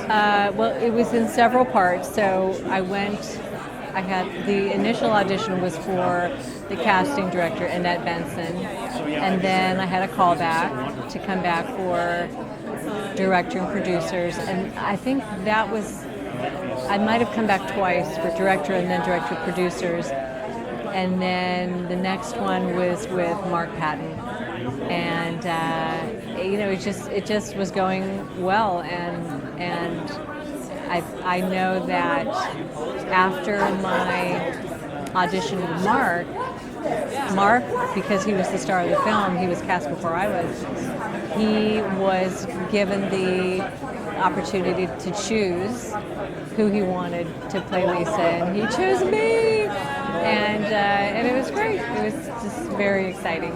Well, it was in several parts. So I had the initial audition was for the casting director, Annette Benson, and then I had a callback to come back for director and producers, and I think that was, I might have come back twice for director and then director producers, and then the next one was with Mark Patton, and it just was going well, and I know that after my audition with Mark, because he was the star of the film, he was cast before I was, he was given the opportunity to choose who he wanted to play Lisa, and he chose me, and it was great. It was just very exciting.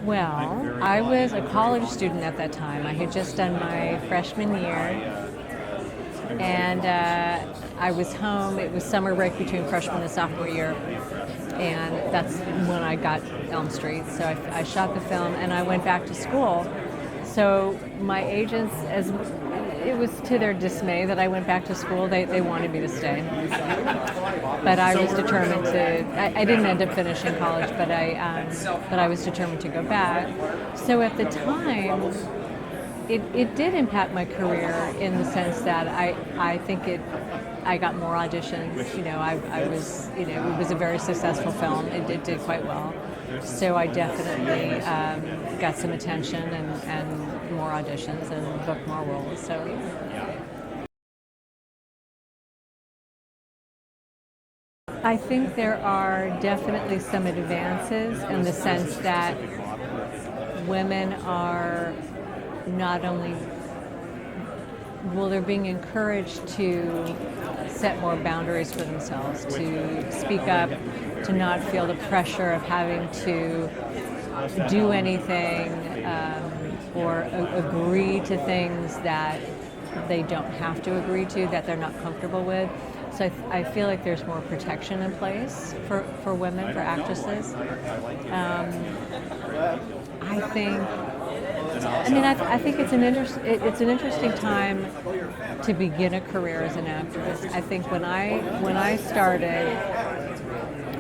Well, I was a college student at that time. I had just done my freshman year, and I was home. It was summer break between freshman and sophomore year, and that's when I got Elm Street. So I shot the film, and I went back to school. So my agents, as it was to their dismay that I went back to school, they wanted me to stay. But I was determined to. I didn't end up finishing college, but I was determined to go back. So at the time, it did impact my career in the sense that I think I got more auditions. I was, it was a very successful film. It did quite well. So I definitely got some attention and more auditions and booked more roles. So yeah. I think there are definitely some advances in the sense that women are not only, well, they're being encouraged to set more boundaries for themselves, to speak up, to not feel the pressure of having to do anything or agree to things that they don't have to agree to, that they're not comfortable with. So I feel like there's more protection in place for women, for actresses. I think it's an interesting time to begin a career as an actress. I think when I started,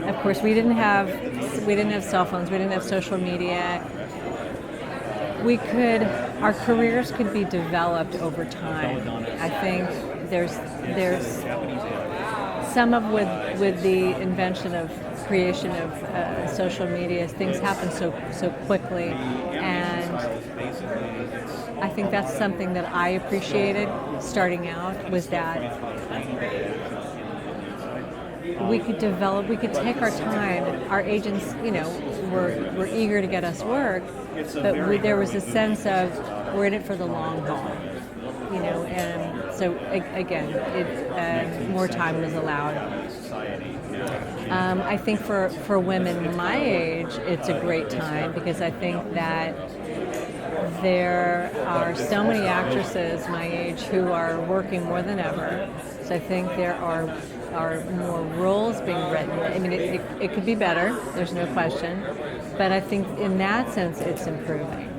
of course, we didn't have cell phones, we didn't have social media. Our careers could be developed over time. I think there's some of with the invention of creation of social media, things happen so quickly, and I think that's something that I appreciated starting out, was that we could take our time. Our agents, were eager to get us work, but there was a sense of we're in it for the long haul, and so again, more time was allowed. I think for women my age, it's a great time because I think that there are so many actresses my age who are working more than ever. So I think there are more roles being written. I mean, it could be better, there's no question, but I think in that sense it's improving.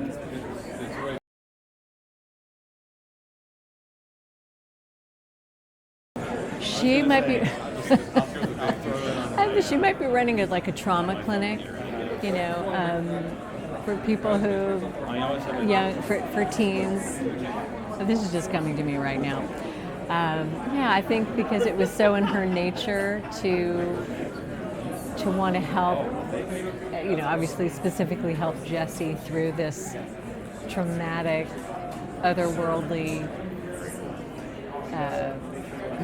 She might be she might be running a trauma clinic, for people who, for teens. This is just coming to me right now. I think because it was so in her nature to want to help, obviously specifically help Jesse through this traumatic, otherworldly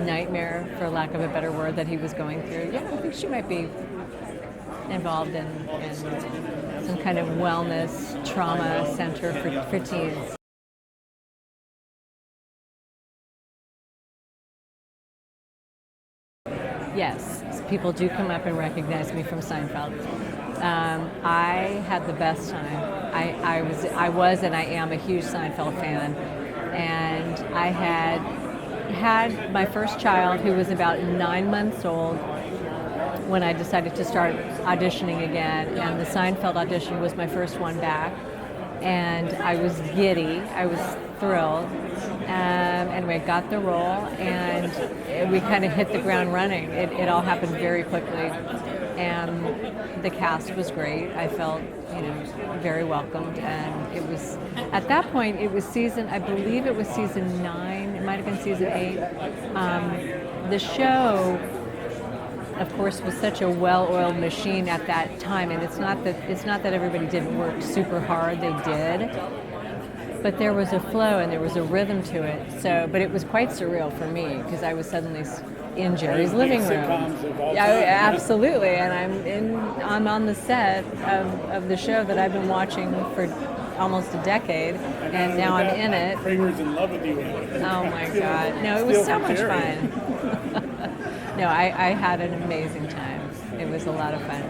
nightmare, for lack of a better word, that he was going through. Yeah, I think she might be involved in some kind of wellness trauma center for teens. Yes, people do come up and recognize me from Seinfeld. I had the best time. I was and I am a huge Seinfeld fan, and I had my first child, who was about 9 months old, when I decided to start auditioning again, and the Seinfeld audition was my first one back. and I was giddy. I was thrilled. Anyway, got the role, and we kind of hit the ground running. It all happened very quickly, and the cast was great. I felt, very welcomed, and it was, at that point, it was I believe it was season 9. It might have been season 8. The show, of course, was such a well-oiled machine at that time, and it's not that everybody didn't work super hard. They did. But there was a flow and there was a rhythm to it. But it was quite surreal for me because I was suddenly in Jerry's living room. Yeah, absolutely. And I'm on the set of the show that I've been watching for almost a decade, and now I'm in it. Kramer's in love with you. Oh my God! No, it was so much fun. No, I had an amazing time. It was a lot of fun.